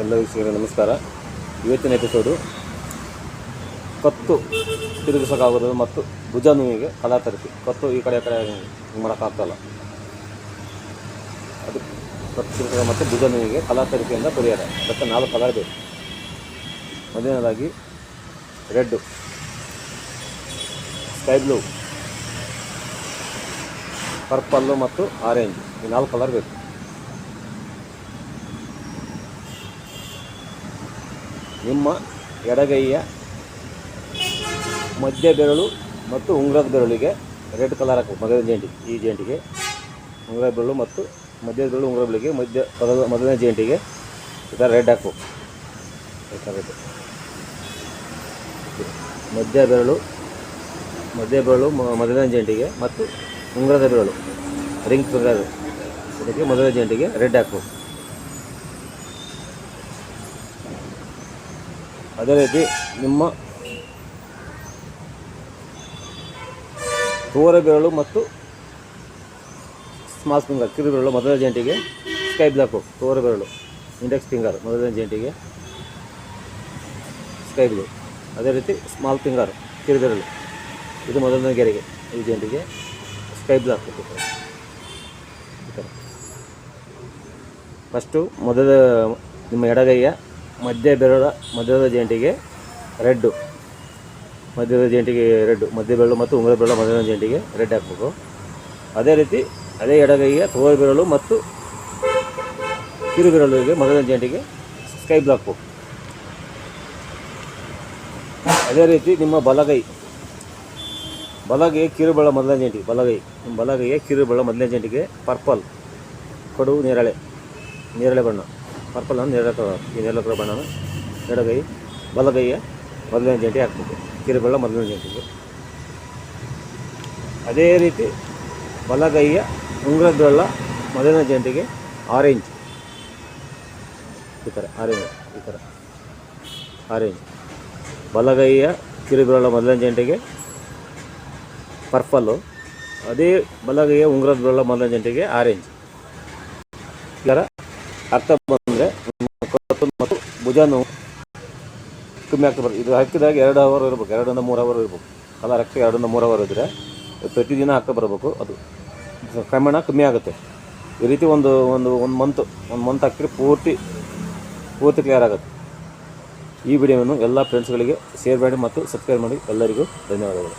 ಎಲ್ಲ ವೀಕ್ಷಕರಿಗೆ ನಮಸ್ಕಾರ. ಇವತ್ತಿನ ಎಪಿಸೋಡು ಕತ್ತು ತಿರುಗಿಸೋಕ್ಕಾಗೋದು ಮತ್ತು ಭುಜ ನೋವಿಗೆ ಕಲಾ ಥೆರಪಿ. ಕತ್ತು ಈ ಕಡೆ ಮಾಡೋಕ್ಕಾಗ್ತಲ್ಲ, ಅದು ಕತ್ತು ತಿರುಗಿಸೋದು ಮತ್ತು ಭುಜ ನೋವಿಗೆ ಕಲಾ ಥೆರಪಿಯಿಂದ ಪರಿಹಾರ. ಅದಕ್ಕೆ 4 ಕಲರ್ ಬೇಕು. ಮೊದಲನೇದಾಗಿ ರೆಡ್ಡು, ಸ್ಕೈ ಬ್ಲೂ, ಪರ್ಪಲ್ಲು ಮತ್ತು ಆರೆಂಜ್, ಈ 4 ಕಲರ್ ಬೇಕು. ನಿಮ್ಮ ಎಡಗೈಯ ಮಧ್ಯ ಬೆರಳು ಮತ್ತು ಉಂಗುರದ ಬೆರಳಿಗೆ ರೆಡ್ ಕಲರ್ ಹಾಕಬೇಕು. ಮೊದಲನೇ ಜೇಂಟಿಗೆ, ಈ ಜೇಂಟಿಗೆ ಉಂಗುರದ ಬೆರಳು ಮತ್ತು ಮಧ್ಯ ಬೆರಳು ಉಂಗುರ ಬೆರಳಿಗೆ ಮೊದಲನೇ ಜೇಂಟಿಗೆ ಈ ಥರ ರೆಡ್ ಹಾಕಬೇಕು. ಈ ಥರ ರೆಡ್ ಮಧ್ಯ ಬೆರಳು ಮೊದಲನೇ ಜೇಂಟಿಗೆ ಮತ್ತು ಉಂಗುರದ ಬೆರಳು ರಿಂಗ್ ಫಿಂಗರ್ ಇದಕ್ಕೆ ಮೊದಲನೇ ಜೇಂಟಿಗೆ ರೆಡ್ ಹಾಕಬೇಕು. ಅದೇ ರೀತಿ ನಿಮ್ಮ ತೋರ ಬೆರಳು ಮತ್ತು ಸ್ಮಾಲ್ ಫಿಂಗರ್ ಕಿರು ಬೆರಳು ಮೊದಲನೇ ಜೇಂಟಿಗೆ ಸ್ಕೈ ಬ್ಲಾಕು. ತೋರ ಬೆರಳು ಇಂಡೆಕ್ಸ್ ಫಿಂಗರ್ ಮೊದಲನೇ ಜೇಂಟಿಗೆ ಸ್ಕೈ ಬ್ಲೂ. ಅದೇ ರೀತಿ ಸ್ಮಾಲ್ ಫಿಂಗರ್ ಕಿರು ಬೆರಳು ಇದು ಮೊದಲನೇ ಗೆರೆಗೆ ಈ ಜೇಂಟಿಗೆ ಸ್ಕೈ ಬ್ಲಾಕ್. ಈ ಥರ ಫಸ್ಟು ನಿಮ್ಮ ಎಡಗೈಯ ಮಧ್ಯದ ಜೇಂಟಿಗೆ ರೆಡ್ಡು, ಮಧ್ಯ ಬೆರಳು ಮತ್ತು ಉಂಗುರ ಬೆರಳು ಮೊದಲನೇ ಜೇಂಟಿಗೆ ರೆಡ್ ಹಾಕಬೇಕು. ಅದೇ ರೀತಿ ಅದೇ ಎಡಗೈಯ ತೋರ ಬೆರಳು ಮತ್ತು ಕಿರು ಬೆರಳಿಗೆ ಮೊದಲನೇ ಜೇಂಟಿಗೆ ಸ್ಕೈ ಬ್ಲಾಕ್ ಹಾಕಬೇಕು. ಅದೇ ರೀತಿ ನಿಮ್ಮ ಬಲಗೈ ಕಿರುಬೆರಳು ಮೊದಲನೇ ಜೇಂಟಿಗೆ ಬಲಗೈಯ ಕಿರುಬೆರಳು ಮೊದಲನೇ ಜೇಂಟಿಗೆ ಪರ್ಪಲ್ ಕಡು ನೇರಳೆ ಬಣ್ಣ, ಪರ್ಪಲ್ ಅಂದರೆ ನೇರಳೆ ಕಲರ್ ಬಣ್ಣನ ಬಲಗೈಯ ಮೊದಲನೇ ಜೇಂಟಿ ಹಾಕಬೇಕು. ಕಿರುಬೆರಳು ಮೊದಲನೇ ಜೇಂಟಿಗೆ. ಅದೇ ರೀತಿ ಬಲಗೈಯ ಉಂಗುರದ ಬೆರಳ ಮೊದಲನೇ ಜೇಂಟಿಗೆ ಆರೆಂಜ್, ಈ ಥರ ಆರೆಂಜ್. ಬಲಗೈಯ ಕಿರುಬೆರಳ ಮೊದಲನೇ ಜೇಂಟಿಗೆ ಪರ್ಪಲ್ಲು, ಅದೇ ಬಲಗೈಯ ಉಂಗುರದ ಬೆರಳ ಮೊದಲನೇ ಜೇಂಟಿಗೆ ಆರೆಂಜ್. ಈ ಥರ ಅರ್ಥ ಬಂದರೆ ಕತ್ತು ಮತ್ತು ಭುಜ ನೋವು ಕಮ್ಮಿ ಆಗ್ತಾ ಬರ್ತದೆ. ಇದು ಹಾಕಿದಾಗ 2 ಅವರ್ ಇರಬೇಕು, 2 ರಿಂದ 3 ಅವರ್ ಇರಬೇಕು. ಕಲರ್ ಹಾಕಿ 2 ರಿಂದ 3 ಅವರ್ ಇದ್ದರೆ ಪ್ರತಿದಿನ ಹಾಕ್ತಾ ಬರಬೇಕು. ಅದು ಕ್ರಮೇಣ ಕಮ್ಮಿ ಆಗುತ್ತೆ. ಈ ರೀತಿ ಒಂದು ಮಂತ್ ಹಾಕಿದ್ರೆ ಪೂರ್ತಿ ಕ್ಲಿಯರ್ ಆಗುತ್ತೆ. ಈ ವಿಡಿಯೋವನ್ನು ಎಲ್ಲ ಫ್ರೆಂಡ್ಸ್ಗಳಿಗೆ ಶೇರ್ ಮಾಡಿ ಮತ್ತು ಸಬ್ಸ್ಕ್ರೈಬ್ ಮಾಡಿ. ಎಲ್ಲರಿಗೂ ಧನ್ಯವಾದಗಳು.